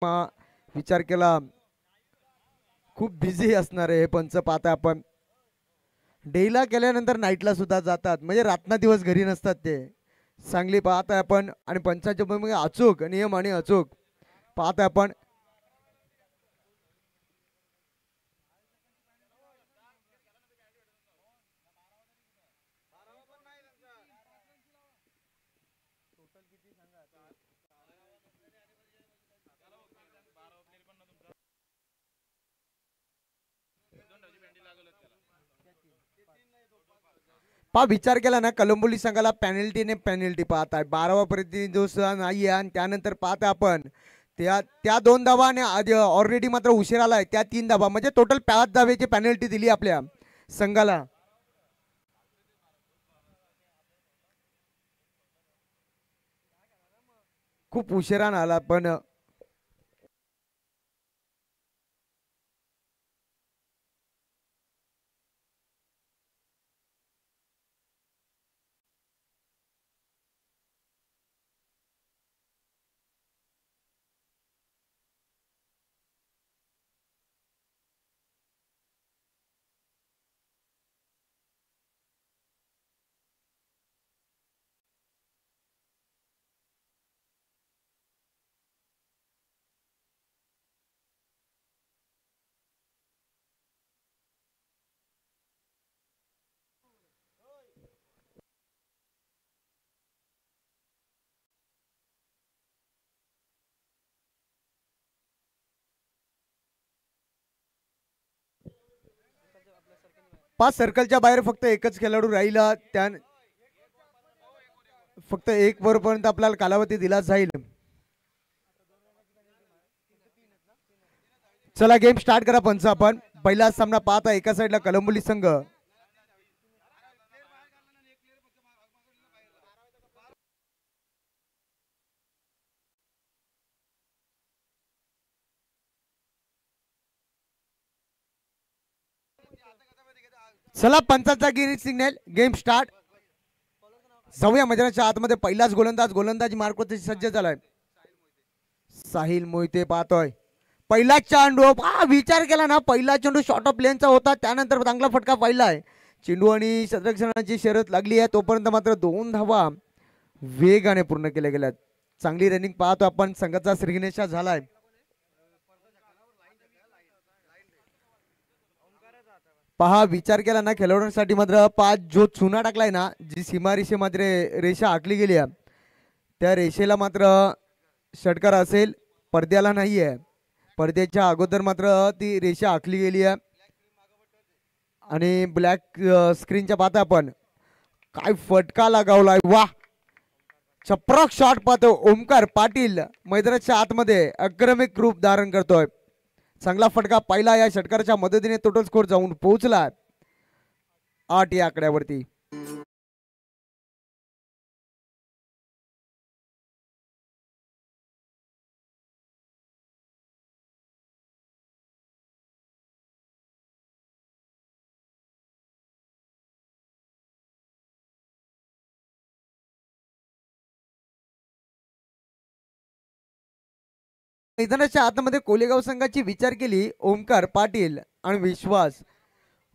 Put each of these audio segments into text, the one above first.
विचार केला खूप बिझी असणार आहे हे पंच पाहता आपण. डेला केल्यानंतर नाईटला सुद्धा जातात म्हणजे रातना दिवस घरी नसतात ते. चांगली पाहताय आपण आणि पंचाच्या भूमिका अचूक नियम आणि अचूक पाहताय आपण. पहा विचार केला ना कलंबोली संघाला पेनल्टी पाहताय 12वा प्रतिनिधी नाही आहे आणि त्यानंतर पाहता आपण त्या त्या 2 धावा आणि ऑलरेडी मात्र उशीर आलाय त्या 3 धावा म्हणजे टोटल 5 धावेची पेनल्टी दिली आपल्या संघाला. खूप उशिरानं आला पण पाच सर्कलच्या बाहेर फक्त एकच खेळाडू राहिला त्या फक्त 1 पर्यंत आपल्याला कालावधी दिला जाईल. चला गेम स्टार्ट करा पंच आपण. पहिला सामना पाहता एका साईडला कलंबोली संघ चला पंचाचा गिरी सिग्नल गेम स्टार्ट. जाऊया मैदानाच्या आतमध्ये पहिलाच गोलंदाज मार्कवरती सज्ज झालाय. साहिल मोहिते पाहतोय पहिला चेंडू. विचार केला ना पहिला चेंडू शॉर्ट ऑफ प्लेनचा होता त्यानंतर चांगला फटका पाहिलाय. चेंडू आणि क्षेत्ररक्षणाची शर्यत लागली आहे तोपर्यंत मात्र 2 धावा वेगाने पूर्ण केल्या गेल्यात. चांगली रनिंग पाहतो आपण संघाचा श्रीगणेशा झालाय. पहा विचार केला ना खेळाडूंसाठी मात्र 5 जो चुना टाकलाय ना जी सीमारेषे मात्र रेषा आखली गेली आहे त्या रेषेला मात्र षटकार असेल पडद्याला नाही आहे. पडद्याच्या अगोदर मात्र ती रेषा आखली गेली आहे आणि ब्लॅक स्क्रीनच्या पाहता आपण काय फटका लगावलाय. वा चप्रक शॉट पाहतो ओमकार पाटील मैदानाच्या आतमध्ये आक्रमिक रूप धारण करतोय. चांगला फटका पाहिला या षटकाराच्या मदतीने टोटल स्कोर जाऊन पोहोचला 8 या आकड्यावरती. मैदानाच्या आतमध्ये कोलेगाव संघाची विचार केली ओमकार पाटील आणि विश्वास.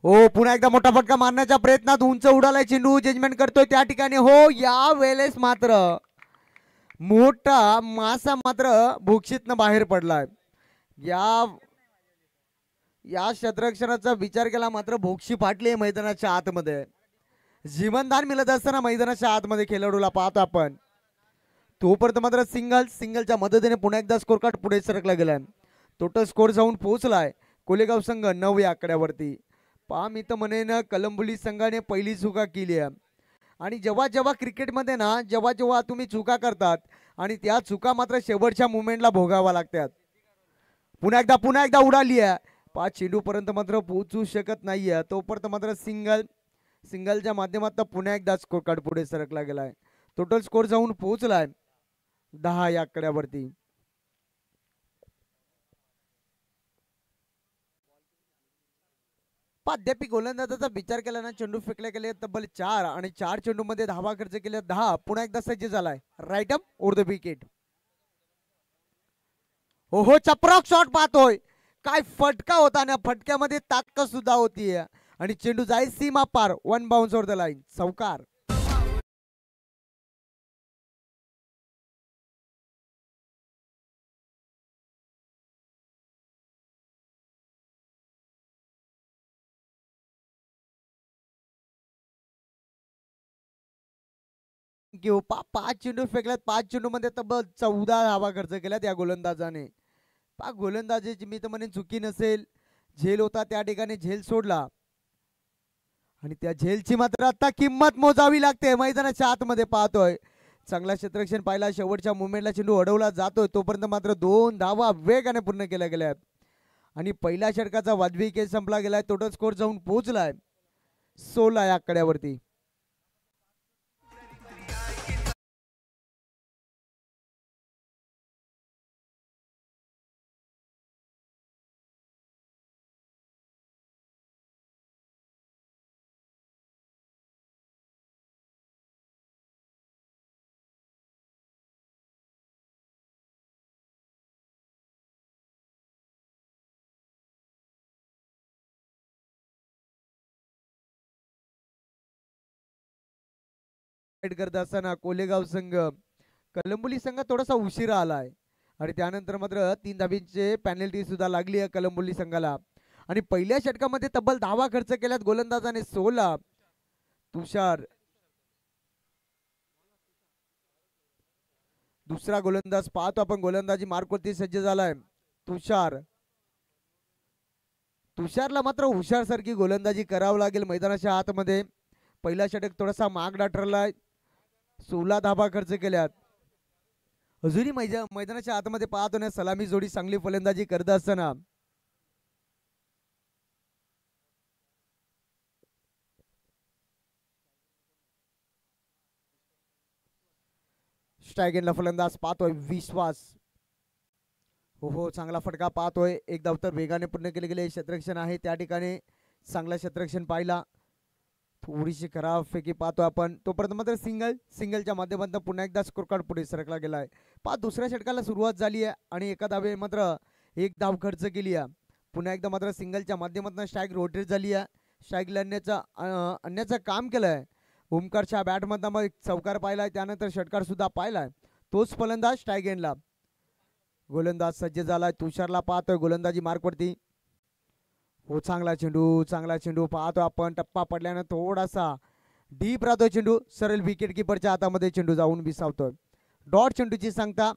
हो पुन्हा एकदा मोठा फटका मारण्याच्या प्रयत्नात उंच उडालाय चेंडू जजमेंट करतोय त्या ठिकाणी. हो या वेळेस मात्र मोठा मासा मात्र भूक्षितनं बाहेर पडलाय. या या क्षेत्ररक्षणाचा विचार केला मात्र भोक्षी फाटली मैदानाच्या आतमध्ये. जीवनदान मिळत असताना मैदानाच्या आतमध्ये खेळाडूला पाहतो आपण. तोपर्यंत मात्र सिंगलच्या मदतीने पुन्हा एकदा स्कोर कार्ड पुढे सरकला गेलाय. टोटल स्कोर जाऊन पोहोचलाय कोलेगाव संघ 9 या आकड्यावरती. पहा मी तर म्हणेन कलंबोली संघाने पहिली चुका केली आहे आणि जेव्हा जेव्हा क्रिकेटमध्ये ना जेव्हा तुम्ही चुका करतात आणि त्या चुका मात्र शेवटच्या मुवमेंटला भोगावा लागतात. पुन्हा एकदा उडाली आहे. 5 चेंडूपर्यंत मात्र पोहोचू शकत नाहीये तोपर्यंत मात्र सिंगलच्या माध्यमातून पुन्हा एकदा स्कोर कार्ड पुढे सरकला गेलाय. टोटल स्कोर जाऊन पोहोचलाय 10 या आकड्यावरती. अद्याप गोलंदाजाचा विचार केला ना चेंडू फेकले गेले तब्बल 4 आणि 4 चेंडू मध्ये धावा खर्च केले 10. पुन्हा एकदा सज्ज झालाय right up or the wicket. हो चपराक शॉट पाहतोय. काय फटका होता ना, फटक्यामध्ये ताकद सुद्धा होती आणि चेंडू जाईल सीमा पार. One bounce over the line. चौकार. घेऊ पाच चेंडू फेकल्यात. 5 चेंडू मध्ये तब्बल 14 धावा खर्च केल्यात या गोलंदाजाने. गोलंदाजीची मी तर म्हणेन चुकी नसेल. झेल होता त्या ठिकाणी, झेल सोडला आणि त्या झेलची मात्र आता किंमत मोजावी लागते. मैदानाच्या आतमध्ये पाहतोय चांगला क्षेत्ररक्षण पाहिला. शेवटच्या मुवमेंटला चेंडू अडवला जातोय, तोपर्यंत मात्र 2 धावा वेगाने पूर्ण केल्या गेल्या आणि पहिल्या षटकाचा वाजवी खेळ संपला गेलाय. टोटल स्कोर जाऊन पोहोचलाय 16 या आकड्यावरती. करत असताना कोलेगाव संघ, कलंबोली संघ थोडासा उशिरा आलाय आणि त्यानंतर मात्र 3 धाबींचे पॅनल्टी सुद्धा लागली आहे कलंबोली संघाला. आणि पहिल्या षटकामध्ये तब्बल धावा खर्च केल्यात गोलंदाजाने 16. तुषार दुसरा गोलंदाज पाहतो आपण. गोलंदाजी मार्कवरती सज्ज झालाय तुषार. तुषारला मात्र हुशार सारखी गोलंदाजी करावं लागेल मैदानाच्या आतमध्ये. पहिला षटक थोडासा महागडा ठरलाय. 16 धाबा खर्च केल्यात. अजूनही मैदानाच्या आतमध्ये पाहतो ना, सलामी जोडी चांगली फलंदाजी करत असताना स्ट्रायगेनला फलंदाज पाहतोय विश्वास. हो चांगला फटका पाहतोय. एक धाव तर वेगाने पूर्ण केले गेले. क्षेत्ररक्षण आहे त्या ठिकाणी, चांगला क्षेत्ररक्षण पाहिला. थोडीशी खराब फेकी पाहतो आपण. तोपर्यंत मात्र सिंगलच्या माध्यमातून पुन्हा एकदा स्कोर कार्ड पुढे सरकला गेलाय. दुसऱ्या षटकाला सुरुवात झाली आहे आणि एका धावे मात्र एक धाव खर्च केली आहे. पुन्हा एकदा मात्र सिंगलच्या माध्यमातून स्ट्राईक रोटेट झाली आहे. स्ट्राईकला आणण्याचं काम केलंय. ओमकारच्या बॅटमधनं मग चौकार पाहिलाय, त्यानंतर षटकार सुद्धा पाहिलाय. तोच फलंदाज स्ट्राईक एंडला. गोलंदाज सज्ज झालाय. तुषारला पाहतोय गोलंदाजी मार्कवरती. चांगला चेंडू पाहतो आपण. टप्पा पडल्यानं थोडासा डीप राहतोय चेंडू. सरळ विकेट किपरच्या हातामध्ये चेंडू जाऊन विसावतोय. डॉट चेंडूची सांगता.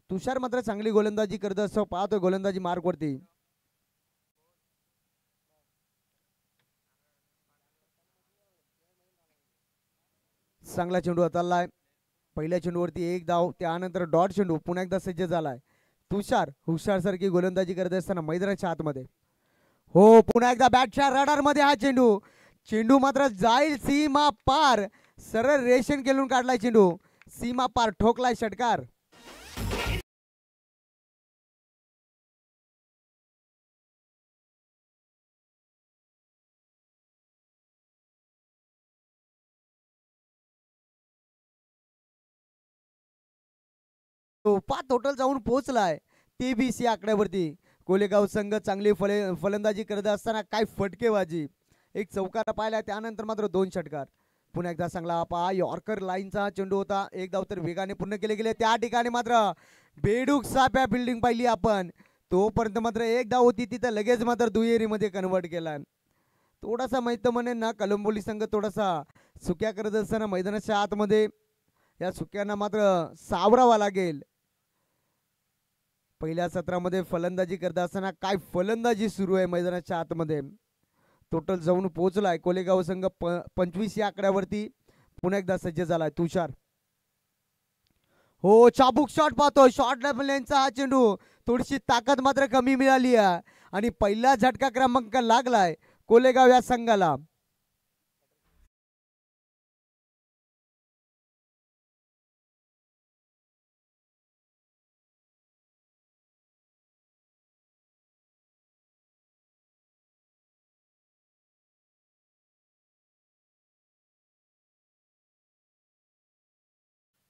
तुषार मात्र चांगली गोलंदाजी करत असतो पाहतोय गोलंदाजी मार्कवरती. चांगला चेंडू हाताळलाय. पहिल्या चेंडूवरती एक धाव, त्यानंतर डॉट चेंडू पुन्हा एकदा सज्ज झालाय. तुषार हुशार सारखी गोलंदाजी करत असताना मैदानाच्या आतमध्ये. पुन्हा एकदा बॅटच्या रडार मध्ये हा चेंडू. चेंडू मात्र जाईल सीमा पार. सरळ रेषण खेळून काढलाय चेंडू. सीमा पार ठोकलाय षटकार. टोटल जाऊन पोहोचलाय 23 या आकड्यावरती. कोलेगाव संघ चांगली फलंदाजी करत असताना काय फटकेबाजी. एक चौकार पाहिला, त्यानंतर मात्र 2 षटकार. पुन्हा एकदा चांगला यॉर्कर लाईनचा चेंडू होता. एक धाव तर वेगाने पूर्ण केले गेले. त्या ठिकाणी मात्र बेडूक साप्या फिल्डिंग पाहिली आपण. तोपर्यंत मात्र एक धाव होती, तिथं लगेच मात्र दुहेरीमध्ये कन्वर्ट केला. थोडासा माहित म्हणेन ना, कलंबोली संघ थोडासा चुक्या करत असताना मैदानाच्या आतमध्ये या चुक्यांना मात्र सावरावा लागेल. पहिल्या सत्रामध्ये फलंदाजी करत असताना काय फलंदाजी सुरू आहे मैदानाच्या आतमध्ये. टोटल जाऊन पोहोचलाय कोलेगाव संघ 25 या आकड्यावरती. पुन्हा एकदा सज्ज झालाय तुषार. चाबूक शॉट पाहतो. शॉर्ट लेनचा हा चेंडू. थोडीशी ताकद मात्र कमी मिळाली आहे आणि पहिला झटका क्रमांक लागलाय कोलेगाव या संघाला.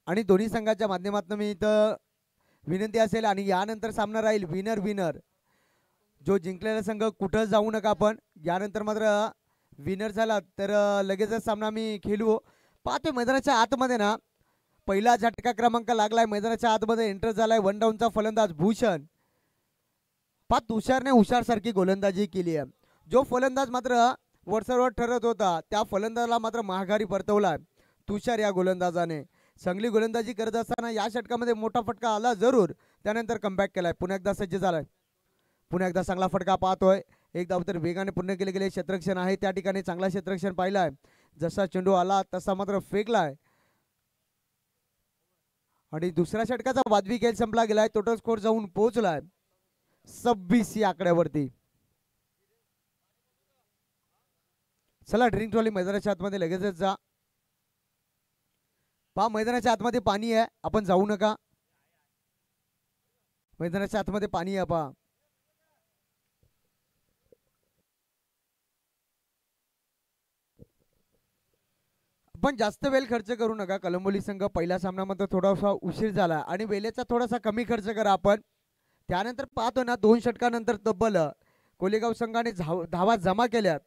आणि दोन्ही संघाच्या माध्यमातून मी इथं विनंती असेल आणि यानंतर सामना राहील विनर विनर. जो जिंकलेला संघ कुठं जाऊ नका, पण यानंतर मात्र विनर झाला तर लगेचच सामना आम्ही खेळू. पाहतोय मैदानाच्या आतमध्ये ना पहिला झटका क्रमांक लागलाय. मैदानाच्या आतमध्ये एंटर झालाय वन डाऊनचा फलंदाज भूषण. तुषारने हुशारसारखी गोलंदाजी केली आहे. जो फलंदाज मात्र वरसरवर ठरत होता त्या फलंदाजाला मात्र माघारी परतवला तुषार या गोलंदाजाने. चांगली गोलंदाजी करत असताना या षटकामध्ये मोठा फटका आला जरूर, त्यानंतर कमबॅक केलाय. पुन्हा एकदा सज्ज झालाय. पुन्हा एकदा चांगला फटका पाहतोय. एक धाव तर वेगाने पूर्ण केले गेले. क्षेत्ररक्षण आहे त्या ठिकाणी, चांगला क्षेत्ररक्षण पाहिलाय. जसा चेंडू आला तसा मात्र फेकलाय आणि दुसऱ्या षटकाचा वादवी खेळ संपला गेलाय. टोटल स्कोर जाऊन पोहोचलाय 26 या आकड्यावरती. चला ड्रिंक ट्रॉली मैदानाच्या आतमध्ये लगेचच जा. मैदानाच्या आतमध्ये पाणी आहे, आपण जाऊ नका. मैदानाच्या आतमध्ये पाणी आहे पहा. पण जास्त वेळ खर्च करू नका. कलंबोली संघ पहिल्या सामन्यामध्ये थोडासा उशीर झाला आणि वेळेचा थोडासा कमी खर्च करा आपण. त्यानंतर पाहतो ना 2 षटकानंतर तब्बल कोलेगाव संघाने धावा जमा केल्यात.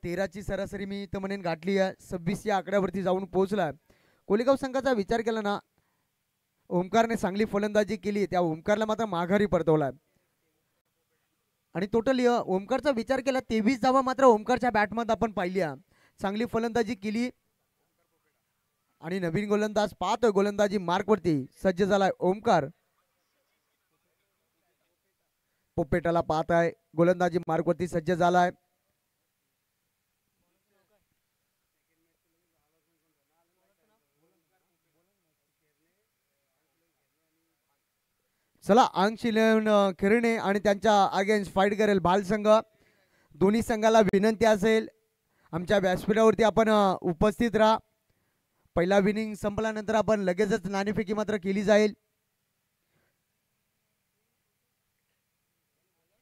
13ची सरासरी मी इथं म्हणेन गाठली आहे. 26 या आकड्यावरती जाऊन पोहोचला. कोलेगाव संघाचा विचार केला ना, ओमकारने चांगली फलंदाजी केली, त्या ओमकारला मात्र माघारी परतवला आणि टोटली ओमकारचा विचार केला 23 धावा मात्र ओमकारच्या बॅटमध्ये आपण पाहिल्या. चांगली फलंदाजी केली आणि नवीन गोलंदाज पाहतोय गोलंदाजी मार्कवरती सज्ज झालाय ओमकार. पोपेटाला पाहत आहे, गोलंदाजी मार्कवरती सज्ज झालाय. चला अंश 11 खेळणे आणि त्यांच्या अगेन्स्ट फाईट करेल भाल संघ. दोन्ही संघाला विनंती असेल आमच्या व्यासपीठावरती आपण उपस्थित राहा. पहिला विनिंग संपल्यानंतर आपण लगेचच नाणेफेकी मात्र केली जाईल.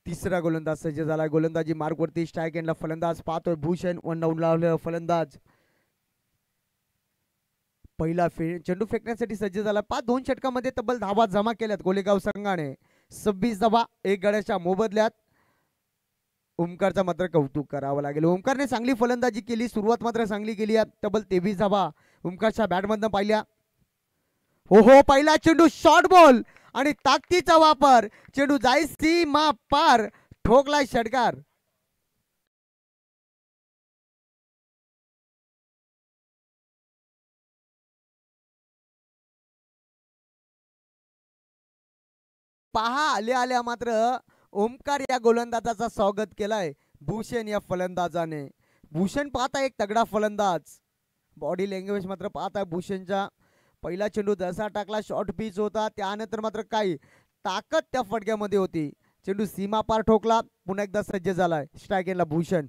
तिसरा गोलंदाज सज्ज झाला. गोलंदाजी मार्कवरती स्ट्राईक एंडला फलंदाज पाहतोय भूषण. वन डाऊन लावलेला फलंदाज पहिला चेंडू फेकण्यासाठी सज्ज झाला. 2 षटकामध्ये तब्बल धावा जमा केल्यात कोलेगाव संघाने. 26 धावा 1 गड्याच्या मोबदल्यात. ओमकारचा मात्र कौतुक करावं लागेल. ओमकारने चांगली फलंदाजी केली, सुरुवात मात्र चांगली केली आहे. तब्बल 23 धावा ओमकारच्या बॅटमधनं पाहिल्या. हो पहिला चेंडू शॉर्ट बॉल आणि ताकदीचा वापर. चेंडू जाई सीमा पार, ठोकलाय षटकार. पहा आल्या मात्र ओमकार या गोलंदाजाचा स्वागत केलाय भूषण या फलंदाजाने. भूषण पाहता एक तगडा फलंदाज. बॉडी लँग्वेज मात्र पाहता भूषणच्या. पहिला चेंडू जसा टाकला शॉर्ट पिच होता, त्यानंतर मात्र काही ताकद त्या फटक्यामध्ये होती. चेंडू सीमा पार ठोकला. पुन्हा एकदा सज्ज झालाय स्ट्राईक एंडला भूषण.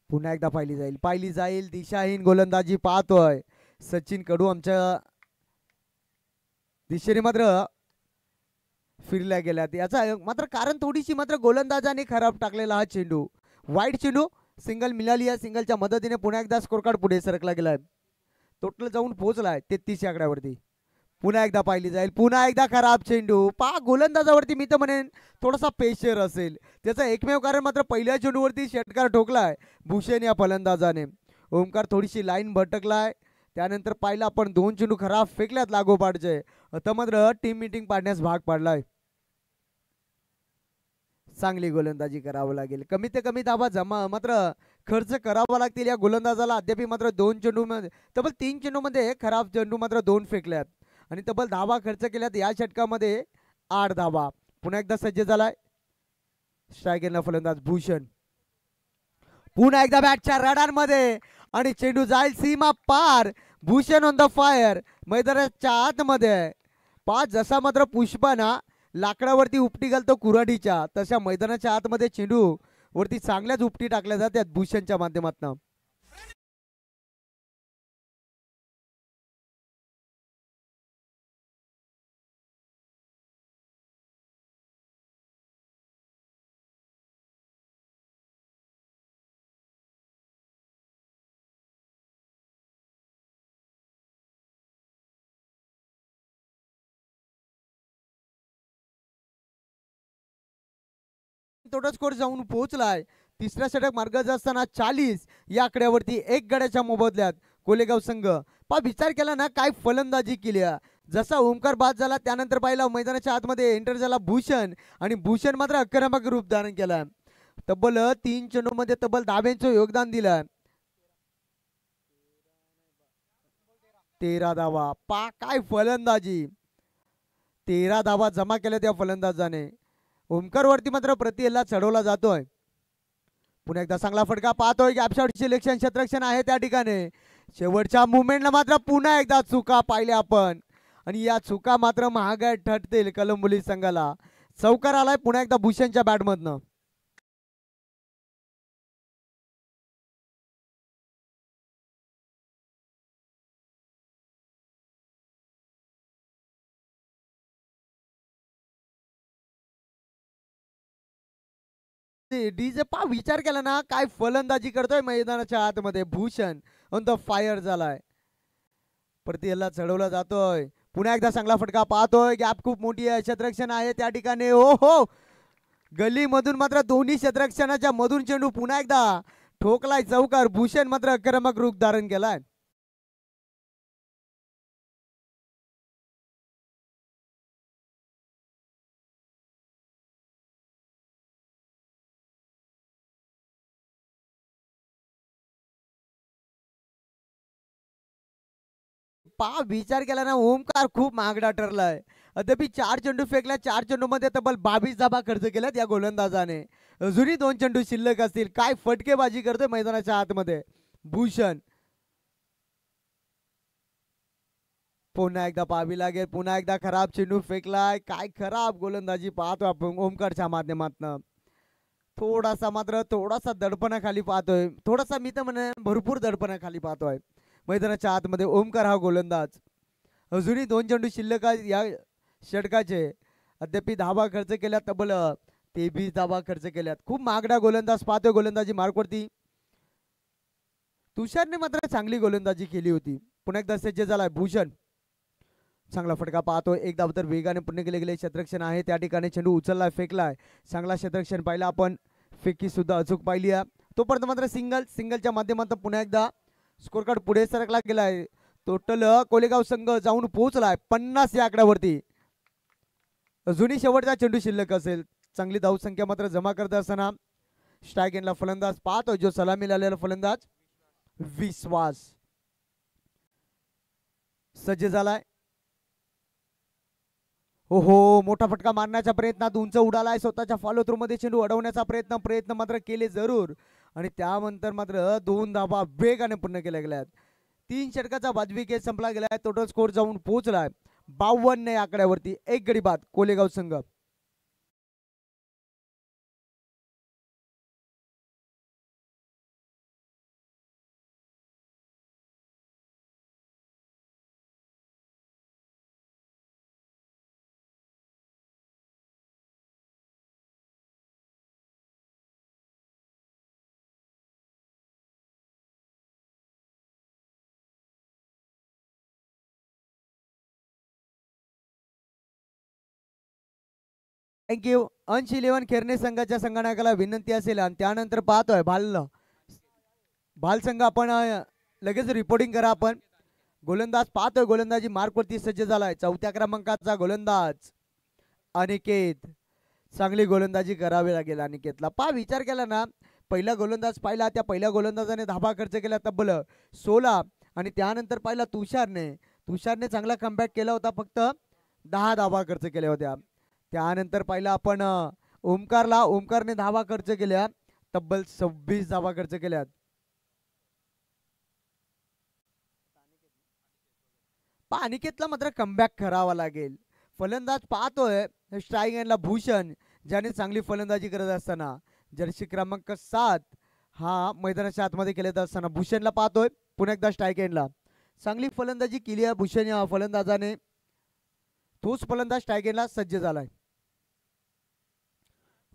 पुन्हा एकदा पाहिली जाईल दिशाहीन गोलंदाजी पाहतोय सचिन कडू. आमच्या दिशेने मात्र फिरल्या गेल्यात. याचा मात्र कारण थोडीशी मात्र गोलंदाजाने खराब टाकलेला हा चेंडू. वाईट चेंडू सिंगल मिळाली आहे. सिंगलच्या मदतीने पुन्हा एकदा स्कोर कार्ड पुढे सरकला गेलाय. टोटल जाऊन पोहोचलाय 33 आकड्यावरती. पुन्हा एकदा पाहिली जाईल. पुन्हा एकदा खराब चेंडू. गोलंदाजावरती मी तर म्हणेन थोडासा प्रेशर असेल. त्याचं एकमेव कारण मात्र पहिल्या चेंडूवरती षटकार ठोकलाय भूषण या फलंदाजाने. ओमकार थोडीशी लाईन भटकलाय. त्यानंतर पाहिलं आपण 2 चेंडू खराब फेकल्यात लागोपाठचे. आता मात्र टीम मीटिंग पाडण्यास भाग पाडलाय. चांगली गोलंदाजी करावं लागेल. कमीत कमी धावा जमा मात्र खर्च करावा लागतील या गोलंदाजाला. अद्याप मात्र 2 चेंडू मध्ये तब्बल 3 चेंडू मध्ये खराब चेंडू मात्र 2 फेकल्यात आणि तब्बल धावा खर्च केल्यात. या षटकामध्ये 8 धावा. पुन्हा एकदा सज्ज झालाय स्ट्राईक एंडला फलंदाज भूषण. पुन्हा एकदा बॅटच्या रडारमध्ये आणि चेंडू जाईल सीमा पार. Bhushan on the fire. मैदानाच्या आतमध्ये जसा मात्र पुष्पाना लाकडावरती उपटी घालतो कुऱ्हाडीच्या, तशा मैदानाच्या आतमध्ये चेंडू वरती चांगल्याच उपटी टाकल्या जातात भूषणच्या माध्यमातून. तोटा स्कोर जाऊन पोहोचलाय. तिसऱ्या षटक मार्गात असताना 40 या आकड्यावरती एक गड्याच्या मोबदल्यात कोलेगाव संघ. विचार केला ना काय फलंदाजी केली. जसा ओमकार बाद झाला त्यानंतर पाहिला मैदानाच्या आतमध्ये एंटर झाला भूषण आणि भूषण मात्र आक्रमक रूप धारण केला. तब्बल 3 चेंडूमध्ये तब्बल 10 योगदान दिलं. 13 धावा. काय फलंदाजी. 13 धावा जमा केल्या त्या फलंदाजाने. ओमकार वरती मात्र प्रतिला चढवला जातोय. पुन्हा एकदा चांगला फटका पाहतोय. गॅपशॉट सिलेक्शन क्षेत्ररक्षण आहे त्या ठिकाणी. शेवटच्या मुवमेंटला मात्र पुन्हा एकदा चुका पाहिल्या आपण आणि या चुका मात्र महागात ठरतील कलंबोली संघाला. चौकार आलाय पुन्हा एकदा भूषणच्या बॅटमधनं. डीजे विचार केला ना काय फलंदाजी करतोय मैदानाच्या आतमध्ये. भूषण ऑन द फायर झालाय. प्रतिला चढवला जातोय. पुन्हा एकदा चांगला फटका पाहतोय. गॅप खूप मोठी आहे. क्षेत्ररक्षण आहे त्या ठिकाणी. ओ हो गलीमधून मात्र दोन्ही क्षेत्ररक्षणाच्या मधून चेंडू पुन्हा एकदा ठोकलाय चौकार. भूषण मात्र आक्रमक रूप धारण केलाय. विचार केला ना ओमकार खूप महागडा ठरलाय. अद्यापी 4 चेंडू फेकल्या. 4 चेंडू मध्ये तब्बल 22 धाबा खर्च केल्यात या गोलंदाजाने. अजूनही 2 चेंडू शिल्लक असतील. काय फटकेबाजी करतोय मैदानाच्या आतमध्ये भूषण. पुन्हा एकदा पाहावी लागेल. पुन्हा एकदा खराब चेंडू फेकलाय. काय खराब गोलंदाजी पाहतो आपण ओमकारच्या माध्यमातून. थोडासा दडपणाखाली पाहतोय. थोडासा मी तर म्हणेन भरपूर दडपणाखाली पाहतोय मैदानाच्या आतमध्ये ओमकार हा गोलंदाज. अजूनही 2 चेंडू शिल्लक या षटकाचे. अद्याप धावा खर्च केल्या. तब्बल 23 धावा खर्च केल्यात. खूप महागडा गोलंदाज पाहतोय गोलंदाजी मार्कवरती. तुषारने मात्र चांगली गोलंदाजी केली होती. पुन्हा एकदा सज्ज झालाय भूषण. चांगला फटका पाहतोय. एक धाव तर वेगाने पूर्ण केले गेले. क्षेत्ररक्षण आहे त्या ठिकाणी. चेंडू उचललाय फेकलाय. चांगला क्षेत्ररक्षण पाहिला आपण. फेकी सुद्धा अचूक पाहिली आहे. तोपर्यंत मात्र सिंगलच्या माध्यमातून पुन्हा एकदा स्कोर कार्ड पुढे सरकला गेलाय. टोटल कोलेगाव संघ जाऊन पोहोचलाय 50 या आकड्यावरती. अजूनही शेवटचा चेंडू शिल्लक असेल. चांगली धावसंख्या मात्र जमा करत असताना स्ट्राईक एंडला फलंदाज पाहतो जो सलामी लावलेला फलंदाज विश्वास सज्ज झालाय. हो मोठा फटका मारण्याच्या प्रयत्नात उंच उडालाय. स्वतःच्या फॉलो थ्रू मध्ये चेंडू अडवण्याचा प्रयत्न मात्र केले जरूर आणि त्यानंतर मात्र 2 धावा वेगाने पूर्ण केल्या गेल्यात. 3 षटकाचा वाजवी खेळ संपला गेलाय. टोटल स्कोर जाऊन पोहोचलाय 52 या आकड्यावरती. एक गडी बाद कोलेगाव संघ. थँक्यू. अंश 11 खेरणे संघाच्या संगणकाला विनंती असेल आणि त्यानंतर पाहतोय भाल संघ आपण लगेच रिपोर्टिंग करा. आपण गोलंदाज पाहतोय. गोलंदाजी मार्कवरती सज्ज झालाय. 4थ्या क्रमांकाचा गोलंदाज अनिकेत. चांगली गोलंदाजी करावी लागेल अनिकेतला. विचार केला ना पहिला गोलंदाज पाहिला. त्या पहिल्या गोलंदाजाने धाबा खर्च केला तब्बल 16 आणि त्यानंतर पाहिला तुषारने चांगला कमबॅक केला होता. फक्त 10 धाबा खर्च केल्या होत्या. त्यानंतर पाहिला आपण ओमकारने धावा खर्च केल्या. तब्बल 26 धावा खर्च केल्यात. अनिकेतला मात्र कमबॅक करावा लागेल. फलंदाज पाहतोय स्ट्राईक एंडला भूषण ज्याने चांगली फलंदाजी करत असताना जर्सी क्रमांक 7 हा मैदानाच्या आतमध्ये केलेत असताना भूषणला पाहतोय. पुन्हा एकदा स्ट्राईक एंडला चांगली फलंदाजी केली आहे भूषण या फलंदाजाने. तोच फलंदाज स्ट्राईक एंडला सज्ज झालाय.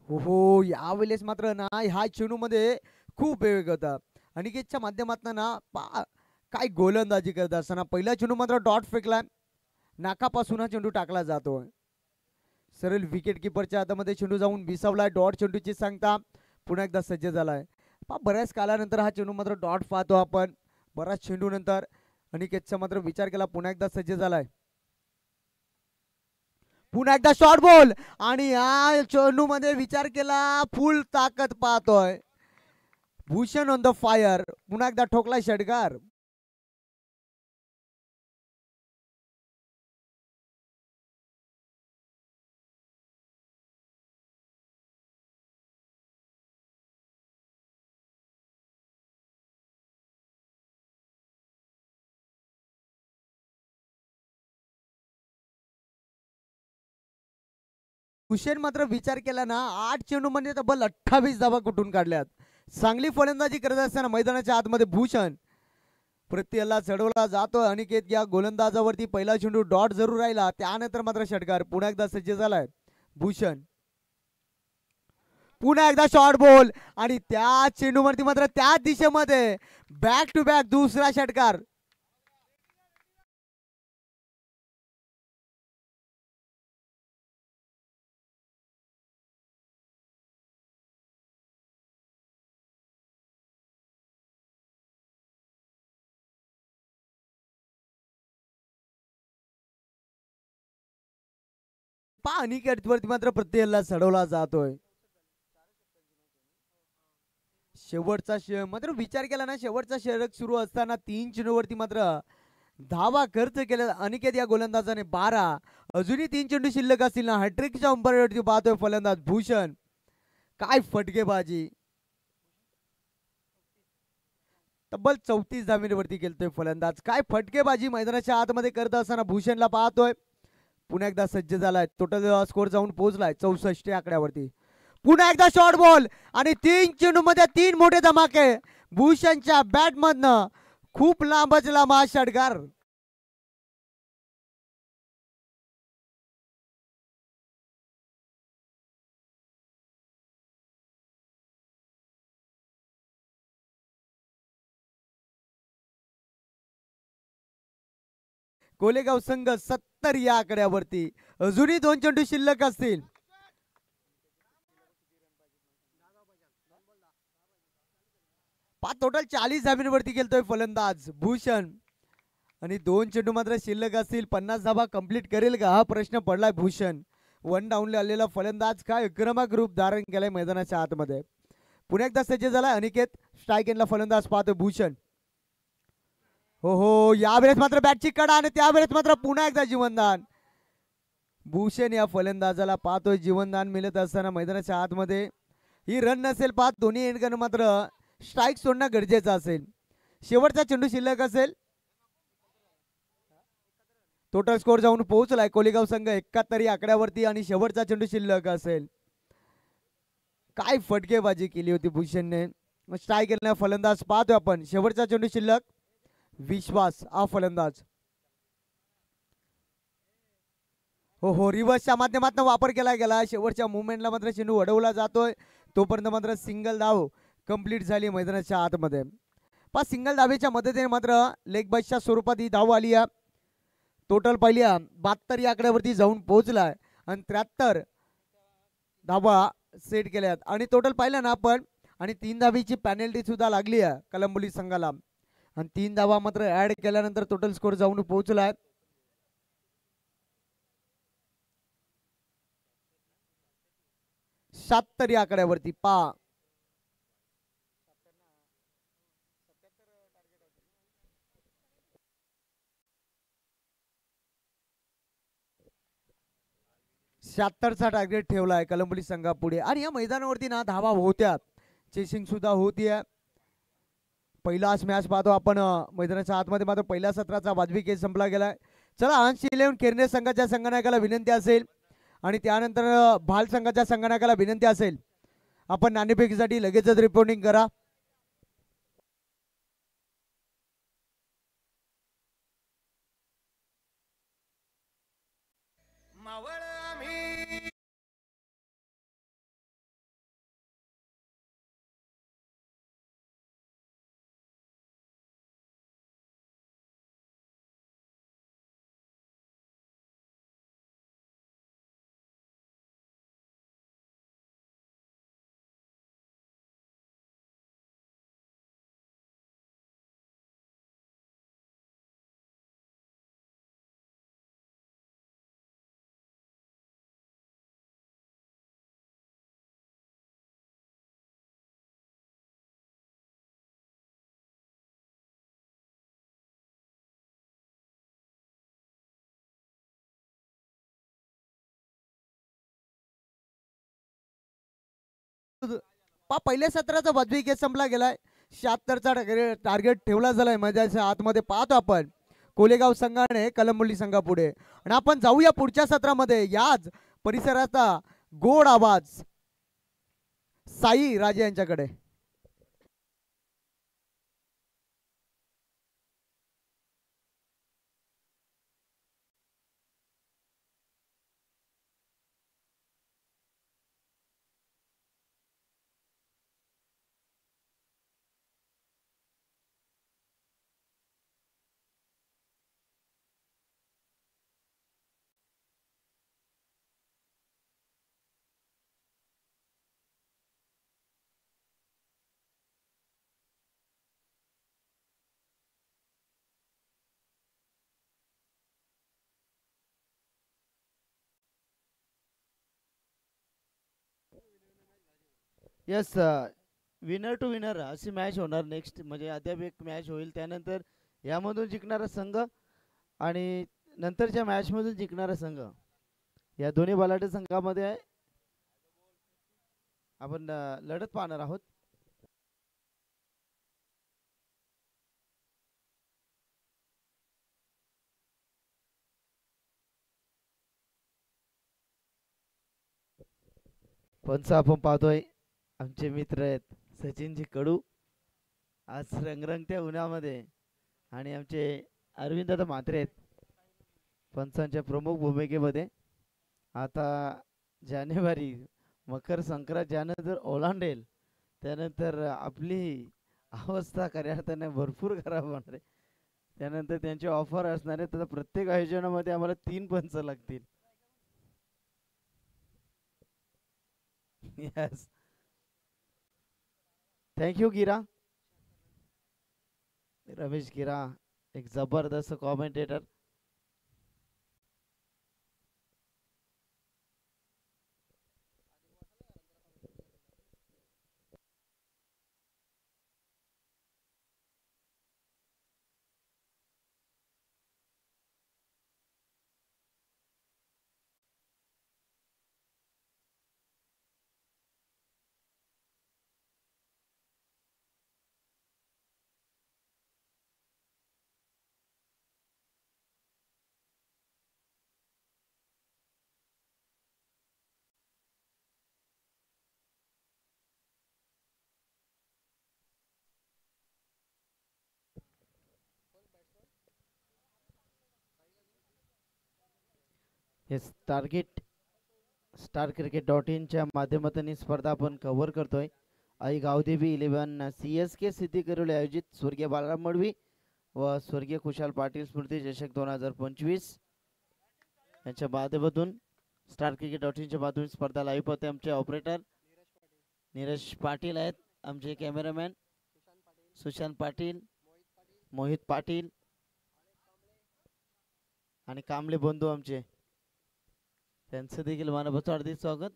हो यावेळेस मात्र ना ह्या चेंडू मध्ये खूप वेग होता. अनिकेतच्या माध्यमातून ना काय गोलंदाजी करत असताना पहिला चेंडू मात्र डॉट फेकला. नाकापासून हा चेंडू टाकला जातो. सरळ विकेट किपरच्या हातामध्ये चेंडू जाऊन विसावलाय. डॉट चेंडूची सांगता पुन्हा एकदा सज्ज झालाय. बऱ्याच कालानंतर हा चेंडू मात्र डॉट पाहतो आपण. बराच चेंडू नंतर अनिकेतचा मात्र विचार केला. पुन्हा एकदा सज्ज झालाय. पुन्हा एकदा शॉर्ट बॉल आणि या चेंडू मध्ये विचार केला. फुल ताकद पाहतोय भूषण ऑन द फायर. पुन्हा एकदा ठोकलाय षटकार. भूषण मात्र विचार केला ना 8 चेंडू मध्ये तब्बल 28 धावा कुठून काढल्यात. चांगली फलंदाजी करत असताना मैदानाच्या आतमध्ये भूषण प्रत्येला चढवला जातो. अनिकेत या गोलंदाजावरती पहिला चेंडू डॉट जरूर राहिला. त्यानंतर मात्र षटकार. पुन्हा एकदा सज्ज झालाय भूषण. पुन्हा एकदा शॉर्ट बॉल आणि त्या चेंडूवरती मात्र त्या दिशेमध्ये बॅक टू बॅक दुसरा षटकार. अनिकेतवरती मात्र प्रत्येला चढवला जातोय. शेवटचा मात्र विचार केला ना शेवटचा षटक सुरू असताना 3 चेंडूवरती मात्र धावा खर्च केला अनिकेत या गोलंदाजाने 12. अजूनही 3 चेंडू शिल्लक असतील ना. हॅट्रिकच्या अंपायरवरती पाहतोय फलंदाज भूषण. काय फटकेबाजी. तब्बल 34 धावेवरती केलतोय फलंदाज. काय फटकेबाजी मैदानाच्या आतमध्ये करत असताना भूषणला पाहतोय. पुन्हा एकदा सज्ज झालाय. टोटल स्कोर जाऊन पोहोचलाय 64 आकड्यावरती. पुन्हा एकदा शॉर्ट बॉल आणि 3 चेंडू मध्ये 3 मोठे धमाके भूषणच्या बॅट मधनं. खूप लांबच लांब हा षटकार. कोलेगाव संघ 70 या आकड्यावरती. अजूनही 2 चेंडू शिल्लक असतील. टोटल 40 धाब्यांवरती गेलतोय फलंदाज भूषण आणि 2 चेंडू मात्र शिल्लक असतील. 50 धाबा कंप्लीट करेल का हा प्रश्न पडलाय भूषण. 1 डाऊनला आलेला फलंदाज काय आक्रमक रूप धारण केलाय मैदानाच्या आतमध्ये. पुन्हा एकदा सज्ज झालाय अनिकेत. स्ट्राईक एंडला फलंदाज पाहतोय भूषण. हो यावेळेस मात्र बॅटची कडा आणि त्यावेळेस मात्र पुन्हा एकदा जीवनदान. भूषण या फलंदाजाला पाहतोय जीवनदान मिळत असताना मैदानाच्या आतमध्ये. ही रन नसेल पाहत दोन्ही एंडगन मात्र स्ट्राईक सोडणं गरजेचं असेल. शेवटचा चेंडू शिल्लक असेल. टोटल स्कोर जाऊन पोहोचलाय कोलेगाव संघ 71 आकड्यावरती आणि शेवटचा चेंडू शिल्लक असेल. काय फटकेबाजी केली होती भूषणने. स्ट्राईक केलेला फलंदाज पाहतोय आपण. शेवटचा चेंडू शिल्लक. विश्वास हा फलंदाज. हो रिव्हर्सच्या माध्यमातून वापर केला गेला. शेवटच्या मुवमेंटला मात्र चेंडू अडवला जातोय. तोपर्यंत मात्र सिंगल धाव कंप्लीट झाली मैदानाच्या आतमध्ये. सिंगल धावेच्या मदतीने मात्र लेग बाईच्या स्वरूपात ही धाव आली आहे. टोटल पहिल्या 72 या आकड्यावरती जाऊन पोहोचलाय आणि 73 धावा सेट केल्यात आणि टोटल पाहिलं ना आपण आणि 3 धावीची पॅनल्टी सुद्धा लागली आहे कलंबोली संघाला आणि 3 धावा मात्र ऍड केल्यानंतर टोटल स्कोर जाऊन पोहोचलाय 77 या आकड्यावरती. 76चा टार्गेट ठेवलाय कलंबोली संघापुढे आणि या मैदानावरती ना धावा होत्या. चेसिंग सुद्धा होतीये. पहिलाच मॅच पाहतो आपण मैदानाच्या आतमध्ये मात्र पहिल्या सत्राचा वाजवी केस संपला गेलाय. चला अंश 11 केरने संघाच्या संघनायकाला विनंती असेल आणि त्यानंतर भाल संघाच्या संघनायकाला विनंती असेल आपण नाणेफेकीसाठी लगेचच रिपोर्टिंग करा. पहिल्या सत्राचा वाजवी केस संपला गेलाय. 76चा टार्गेट ठेवला झालाय मैदानाच्या आतमध्ये. पाहतो आपण कोलेगाव संघाने कलंबोली संघापुढे. आणि आपण जाऊया पुढच्या सत्रामध्ये. याच परिसराचा गोड आवाज साई राजे यांच्याकडे. यस, विनर टू विनर अशी मॅच होणार नेक्स्ट, म्हणजे अद्याप एक मॅच होईल. त्यानंतर यामधून जिंकणारा संघ आणि नंतरच्या मॅचमधून जिंकणारा संघ, या दोन्ही बलाढ्य संघामध्ये आपण लढत पाहणार आहोत. पंच आपण पाहतोय आमचे मित्र आहेत सचिनजी कडू आज रंगरंगत्या उन्हामध्ये, आणि आमचे अरविंददादा म्हात्रे आहेत पंचांच्या प्रमुख भूमिकेमध्ये. आता जानेवारी मकर संक्रांत ज्यानं जर ओलांडेल त्यानंतर आपली अवस्था खऱ्या अर्थाने भरपूर खराब होणार आहे. त्यानंतर त्यांचे ऑफर असणार आहे, तर प्रत्येक आयोजनामध्ये आम्हाला 3 पंच लागतील. यस, थँक्यू गिरा, रमेश गिरा, एक जबरदस्त कॉमेंटेटर. हे StarCricket.in माध्यमातून ही स्पर्धा आपण कव्हर करतोय. आई गावदेवी 11 CSK सिटी करोली आयोजित स्वर्गीय बाळाराम मडवी व स्वर्गीय खुशाल पाटील स्मृती चषक 2025 यांच्या माध्यमातून StarCricket.in च्या माध्यमातून स्पर्धा लाईव्ह होते. आमचे ऑपरेटर नीरज पाटील आहेत, आमचे कॅमेरामॅन सुशांत पाटील, मोहित पाटील आणि कांबळे बंधू आमचे, त्यांचं देखील मनापासून हार्दिक स्वागत.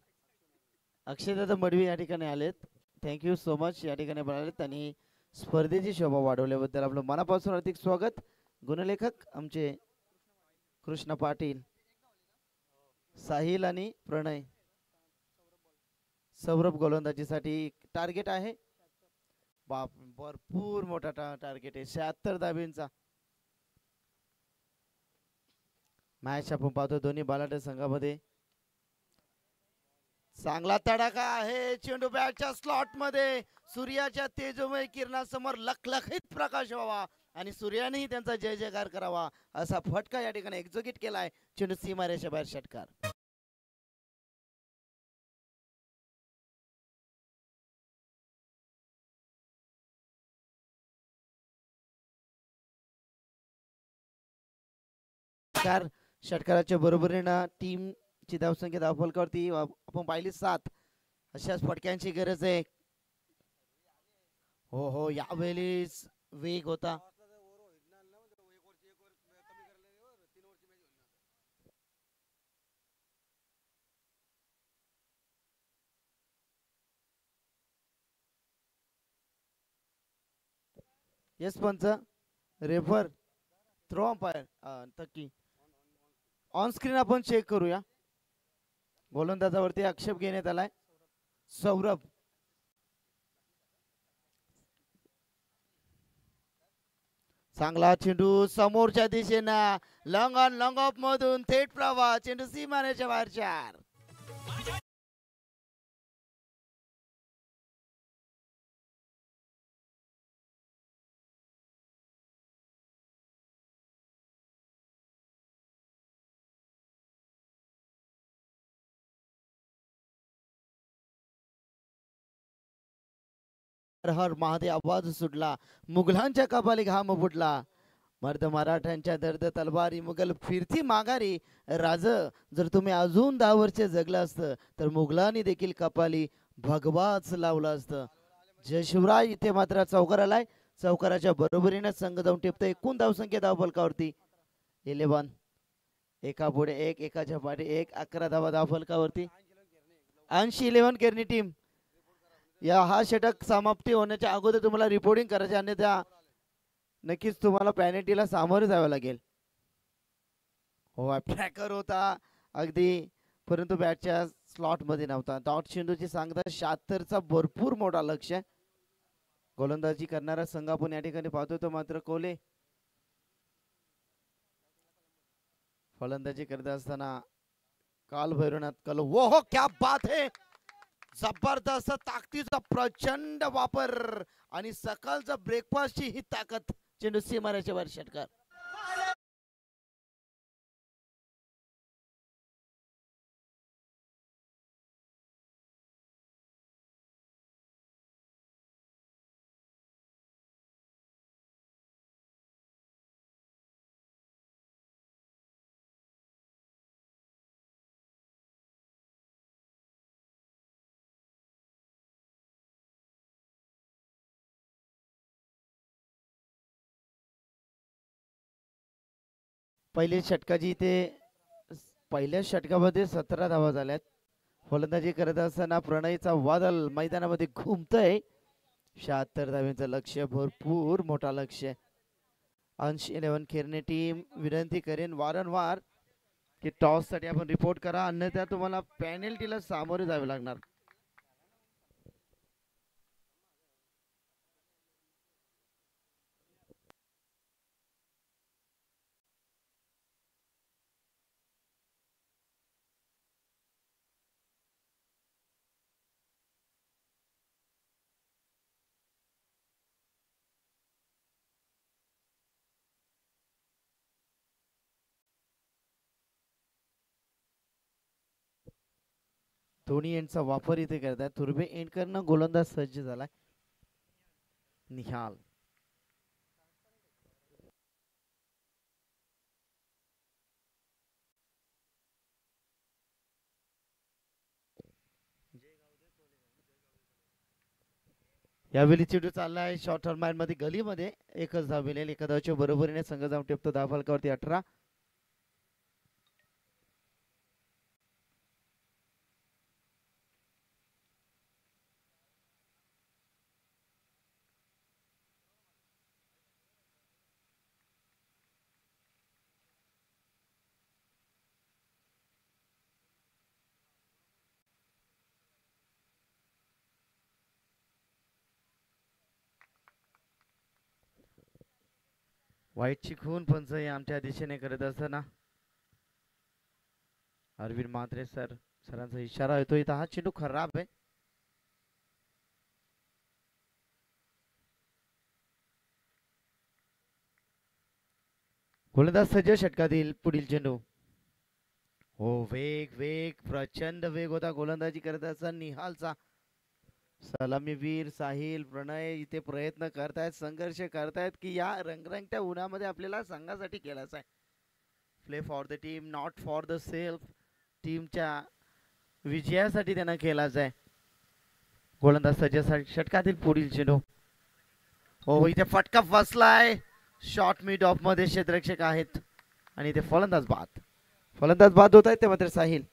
अक्षयदादा मडवी या ठिकाणी आलेत, थँक्यू सो मच या ठिकाणी आलेत आणि स्पर्धेची शोभा वाढवल्याबद्दल आपलं मनापासून हार्दिक स्वागत. गुणलेखक आमचे कृष्ण पाटील, साहिल आणि प्रणय. सौरभ गोलंदाजीसाठी टार्गेट आहे, बाप भरपूर मोठा टार्गेट आहे 76 धाब्यांचा. मॅच आपण पाहतो दोन्ही बलाढ्य संघामध्ये. चांगला तडाखा आहे, चेंडू बॅटच्या स्लॉट मध्ये सूर्याच्या तेजोमय किरणासमोर लखलखीत प्रकाश व्हावा आणि सूर्यानेही त्यांचा जय जयकार करावा असा फटका या ठिकाणी एक्झिक्यूट केलाय. चेंडू सीमारेषा बाहेर षटकार. षटकाराच्या बरोबरीनं टीम ची धावसंख्या धावफलकावरती आपण पाहिली 7. अशाच फटक्यांची गरज आहे. हो हो, यावेळेस वेग होता. Yes punch, refer, third umpire तक्की ऑन स्क्रीन आपण चेक करूया. गोलंदाजावरती आक्षेप घेण्यात आलाय. सौरभ चांगला चेंडू समोरच्या दिशेनं लॉंग ऑन लॉंग ऑफ मधून थेट प्रवाह चेंडू सीमारेच्या बाहेर चार. हर हर महादेव आवाज सुटला, मुघलांच्या कपाली घाम फुटला. मर्द मराठ्यांच्या दर्द तलवारी मुघल फिरती माघारी. राज जर तुम्ही अजून 10 वर्षे जगलं असतं तर मुघलांनी देखील कपाली भगवाच लावलं असतं. जय शिवराय. इथे मात्र चौकार आलाय. चौकाराच्या बरोबरीने संघ जाऊन टिपतोय. एकूण धावसंख्या धावफलकावरती 11. एका पुढे एक, एकाच्या पाठी एक, 11 धावा धावफलकावरती. 80-11 केरनी टीम. या हा षटक समाप्ती होण्याच्या अगोदर तुम्हाला रिपोर्टिंग करायचे, अन्यथा नक्कीच तुम्हाला पॅनेटीला सामोरे जावं लागेल. हो ट्रॅकर होता अगदी, परंतु बॅटच्या स्लॉट मध्ये नव्हता. डॉट चेंडूची सांगता 76चा भरपूर मोठा लक्ष. गोलंदाजी करणारा संघ आपण या ठिकाणी पाहतो तो मात्र कोले. फलंदाजी करत असताना काल भैरवनाथ कल. वो हो क्या बात है. जबरदस्त ताकदीचा प्रचंड वापर आणि सकाळचा ब्रेकफास्टची ही ताकद. चेंडू सीमारेच्या वर षटकार. पहिल्या षटकाची इथे पहिल्या षटकामध्ये 17 धावा झाल्यात. फलंदाजी करत असताना प्रणयचा वादळ मैदानामध्ये घुमतय. 76 धावांचं लक्ष, भरपूर मोठा लक्ष. 80-11 खेळणे टीम विनंती करेन वारंवार की टॉस साठी आपण रिपोर्ट करा, अन्यथा तुम्हाला पेनल्टीला सामोरे जावे लागणार. दोन्ही एंडचा वापर इथे करतात. तुर्बे एंड करणं गोलंदाज सज्ज झालाय. निहाल यावेळी चेंडू चाललाय शॉर्ट टर्म मध्ये गलीमध्ये. एकच धाव मिळेल. एका धावच्या बरोबरीने संघ जाऊन टिपतो धावफलकावरती 18. वाईटची खून पंच आमच्या दिशेने करत असताना अरविंद म्हात्रे सरांचा इशारा येतो. इथं हा चेंडू खराब आहे. गोलंदाज सज्ज. षटकातील पुढील चेंडू. हो वेग वेग प्रचंड वेग होता गोलंदाजी करत असताना निहालचा. सलामीवीर साहिल प्रणय इथे प्रयत्न करतायत, संघर्ष करतायत की या रंगरंगत्या उन्हामध्ये आपल्याला संघासाठी खेळायचं आहे. Play for the team, not for the self. टीमच्या विजयासाठी त्यांना खेळायचं आहे. गोलंदाज सज्ज. षटकातील पुढील चेंडू. हो इथे फटका फसलाय. शॉर्ट मिड ऑफ मध्ये क्षेत्ररक्षक आहेत आणि इथे फलंदाज बाद होत आहेत ते मात्र साहिल.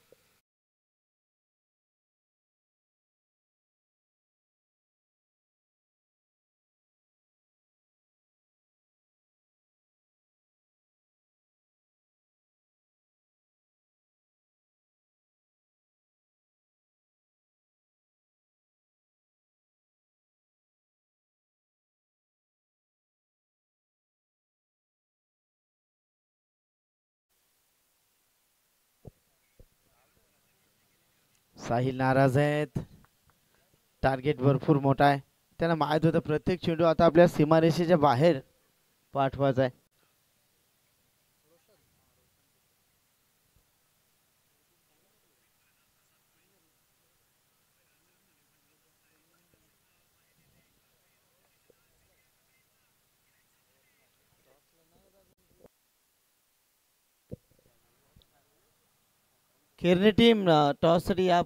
साहिल नाराज आहेत. टार्गेट भरपूर मोठा आहे. त्यांना माहित होतं प्रत्येक चेंडू आता आपल्या सीमारेषेच्या बाहेर पाठवायचा आहे. केरनी टीम टॉस साठी या.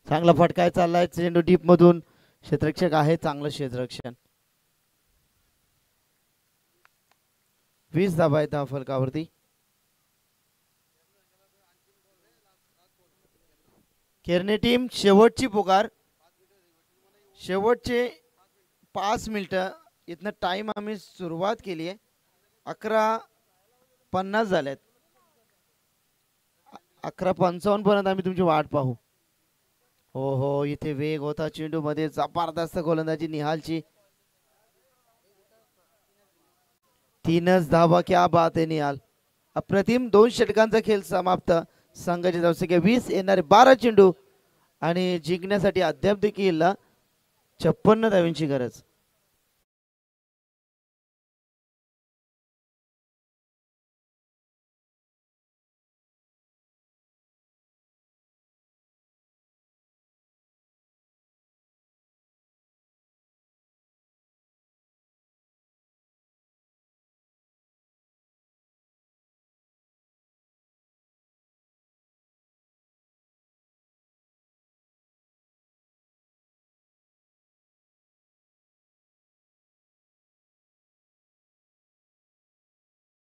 चांगला फटका चाललाय चेंडू डीप मधून. क्षेत्ररक्षक आहे चांगलं क्षेत्ररक्षण. 20 धावा आहेत धाव फलकावरती. केरने टीम शेवटची पुकार. शेवटचे 5 मिनिटं. इथनं टाइम आम्ही सुरुवात केली आहे. 11:50 झाल्यात. 11:55 पर्यंत आम्ही तुमची वाट पाहू. हो हो इथे वेग होता चेंडू मध्ये. जबरदस्त गोलंदाजी निहालची. 3च धावा. क्या बात आहे निहाल. अप्रतिम 2 षटकांचा खेळ समाप्त. संघाची धावसंख्या 20. येणारे 12 चेंडू आणि जिंकण्यासाठी अद्याप देखील 56 धावांची गरज.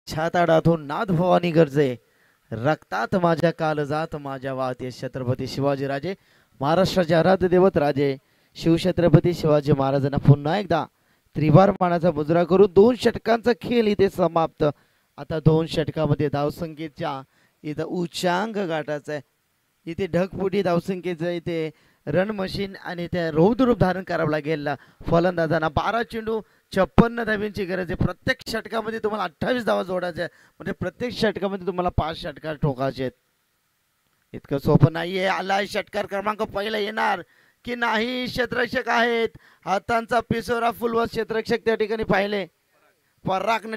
छाताडातून नाद भवानी गर्जे. रक्तात माझ्या कालजात माझ्या वाहते छत्रपती शिवाजीराजे. महाराष्ट्राचे आराध्य दैवत राजे शिवछत्रपती शिवाजी महाराजांना पुन्हा एकदा त्रिवार मानाचा मुजरा करून 2 षटकांचा खेळ इथे समाप्त. आता 2 षटकामध्ये धावसंख्येच्या इथं उच्चांक गाठायचा आहे. इथे ढगफुटी धावसंख्येचं इथे रन मशीन आणि त्या रौद्ररूप धारण करावं लागेल फलंदाजांना. 12 चेंडू 56 धावांची गरज आहे. प्रत्येक षटकामध्ये तुम्हाला 28 धावा जोडायच्या आहे. म्हणजे प्रत्येक षटकामध्ये तुम्हाला 5 षटकार ठोकायचे आहेत. इतकं सोपं नाहीये. आलाय षटकार क्रमांक पहिला येणार की नाही. क्षेत्ररक्षक आहेत. हातांचा पिसोरा फुलवा क्षेत्ररक्षक त्या ठिकाणी पाहिले. पराग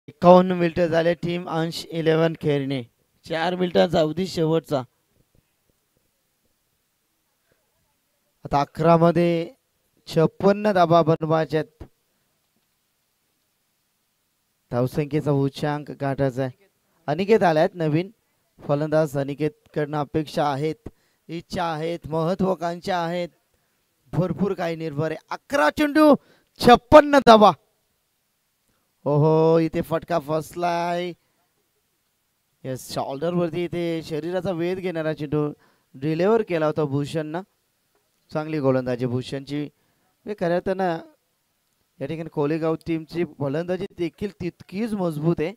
51 मिनिटं झाले. टीम अंश 11 खेळणे. 4 मिनिटांचा अवधी शेवटचा. आता 11 मध्ये 56 धावा बनवायच्यात. धावसंख्येचा उच्चांक गाठायचा आहे. अनिकेत आल्यात नवीन फलंदाज. अनिकेत कडनं अपेक्षा आहेत, इच्छा आहेत, महत्वाकांक्षा आहेत. भरपूर काही निर्भर आहे. 11 चेंडू 56 धावा. ओहो इथे फटका फसलाय. यस शोल्डर वरती इथे शरीराचा वेध घेणारा चेंडू डिलिव्हर केला होता भूषणनं. चांगली गोलंदाजी भूषणची. खरं तर ना या ठिकाणी कोलेगाव टीमची फलंदाजी देखील तितकीच मजबूत आहे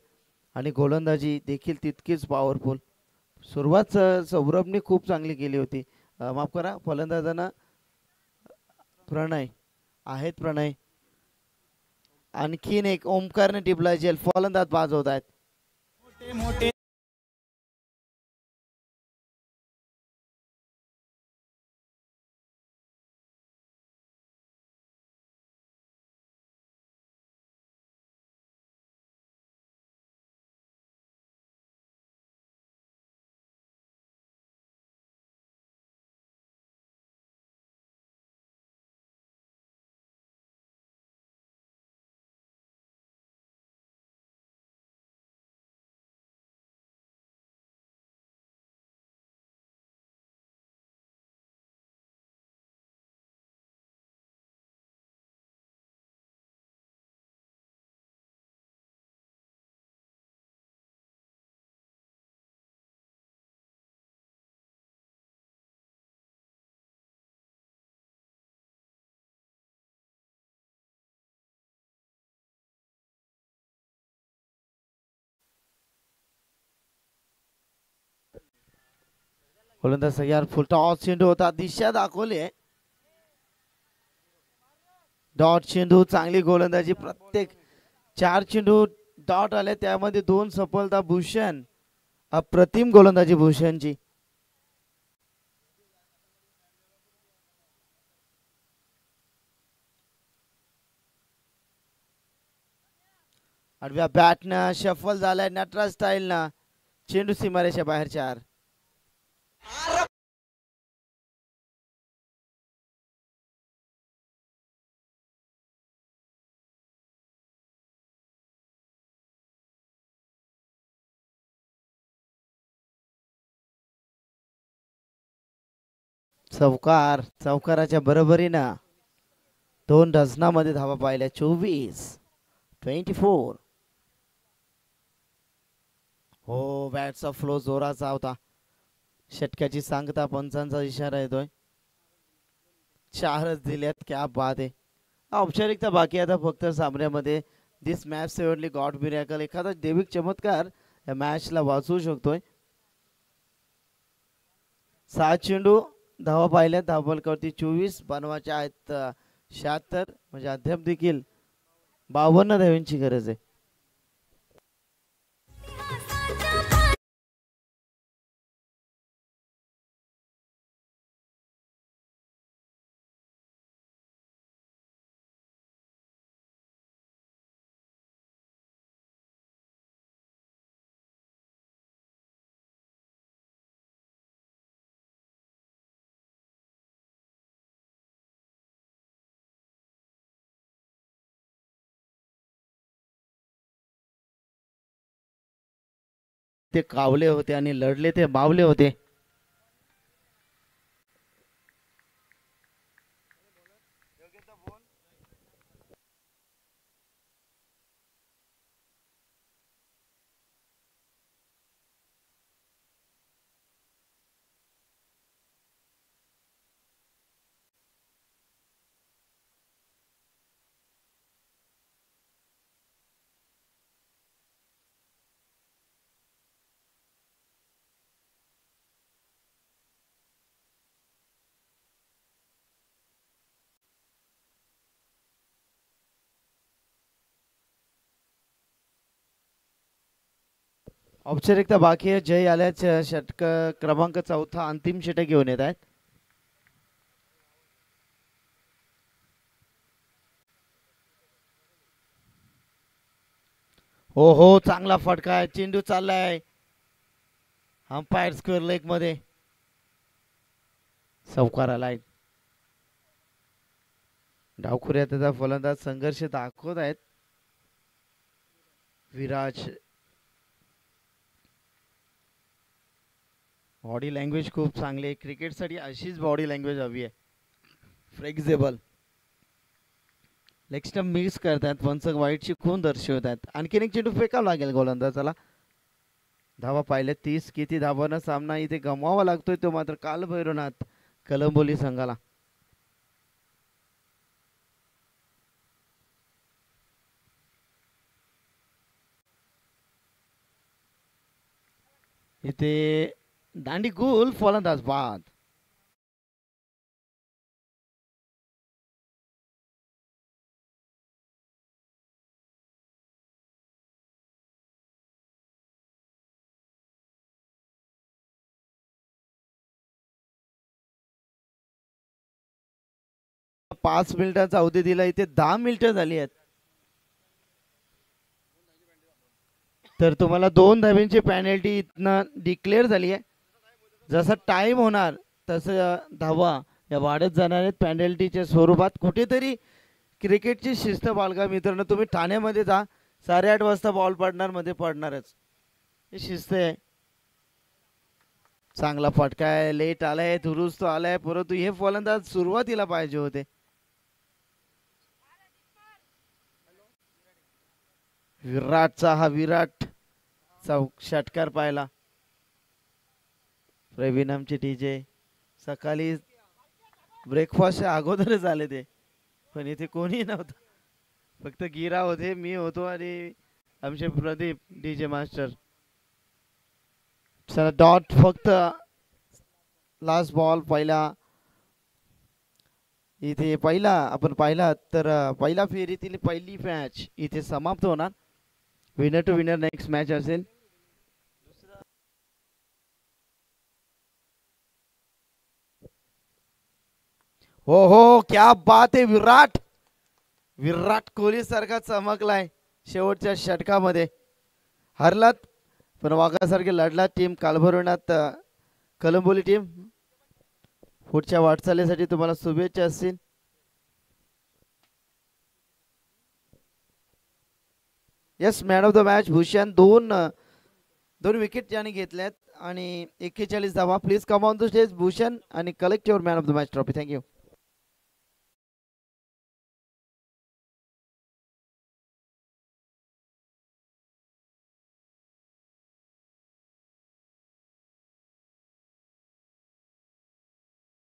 आणि गोलंदाजी देखील तितकीच पॉवरफुल. सुरुवात सौरभने खूप चांगली केली होती. माफ करा फलंदाजांना प्रणय आहेत. प्रणय आणखीन एक ओमकारने टिपला जेल फलंदाज बाद होत आहेत. गोलंदाज तयार फुलटॉस चेंडू होता दिशा दाखवली. डॉट चेंडू चांगली गोलंदाजी प्रत्येक 4 चेंडू डॉट आले त्यामध्ये 2 सफलता भूषण अप्रतिम गोलंदाजी भूषणची. आडव्या बॅटनं शफल झालाय नटराज स्टाईलनं चेंडू सीमारेषा बाहेर 4. चौकाराच्या बरोबरीनं 2 डझनामध्ये धावा पाहिल्या 24. हो बॅटचा फ्लो जोराचा होता. षटकाची सांगता पंचांचा इशारा येतोय. 4च दिल्यात क्या बात आहे. औपचारिकता बाकी आता फक्त सामन्यामध्ये. दिस मॅच सेव्हनली गॉड मिरॅकल एखादा दैविक चमत्कार या मॅचला वाचवू शकतोय. 7 चेंडू धावा पाहिल्या धावफलकावरती 24 बनवायच्या आहेत 76 म्हणजे अद्याप देखील 52 धावांची गरज आहे. ते कावले होते आणि लढले ते मावले होते. औपचारिकता बाकी आहे. जय आल्याच षटक क्रमांक 4 अंतिम षटक घेऊन येत आहेत. हो हो चांगला फटका आहे. चेंडू चाललाय अंपायर स्क्वेअर लेग मध्ये. चौकार आलाय. डावखुऱ्यात त्याचा फलंदाज संघर्ष दाखवत आहेत. विराज बॉडी लँग्वेज खूप चांगली आहे. क्रिकेटसाठी अशीच बॉडी लँग्वेज हवी आहे. फ्लेक्झिबल लेग स्टंप मिस करतात. पंचक वाईटची खून दर्शवत आहेत. आणखीन एक चेंडू फेकावा लागेल गोलंदाजाला. धावा पाहिले 30. किती धावांना सामना इथे गमवावा लागतोय तो मात्र कालभैरवनाथ कलंबोली संघाला. इथे दांडी गुल फलंदाज बाद. 5 मिनिटाचा अवधी दिला, इथे 10 मिनिटं झाली आहेत. तर तुम्हाला 2 धाब्यांची पेनल्टी इथनं डिक्लेअर झाली आहे. जसा टाइम होणार तसं धावा या वाढत जाणार आहेत पेनल्टीच्या स्वरूपात. कुठेतरी क्रिकेटची शिस्त बाळगा मित्रांनो. तुम्ही ठाण्यामध्ये जा, 8:30 वाजता बॉल पडणार मध्ये पडणारच, ही शिस्त आहे. चांगला फटका आहे, लेट आलाय, दुरुस्त आलाय, परंतु हे फलंदाज सुरुवातीला पाहिजे होते. विराटचा हा विराट षटकार पाहिला. प्रवीण आमचे डीजे सकाळी ब्रेकफास्टच्या अगोदरच आले ते, पण इथे कोणी नव्हतं, फक्त गिरा होते, मी होतो आणि आमचे प्रदीप डीजे मास्टर. चला डॉट फक्त लास्ट बॉल पहिला. इथे पहिला आपण पाहिला तर पहिला फेरीतील पहिली मॅच इथे समाप्त होणार. Winner to winner next match असेल. हो हो, क्या बात आहे. विराट विराट कोहली सारखा चमकलाय शेवटच्या षटकामध्ये. हरलात पण वाघासारखे लढला टीम कालभरवणात कलंबोली टीम. पुढच्या वाटचालीसाठी तुम्हाला शुभेच्छा असतील. Yes, man of the match Bhushan. दोन विकेट ज्याने घेतल्यात आणि 41 धावा. Please come on the stage Bhushan आणि collect your man of the match trophy. Thank you.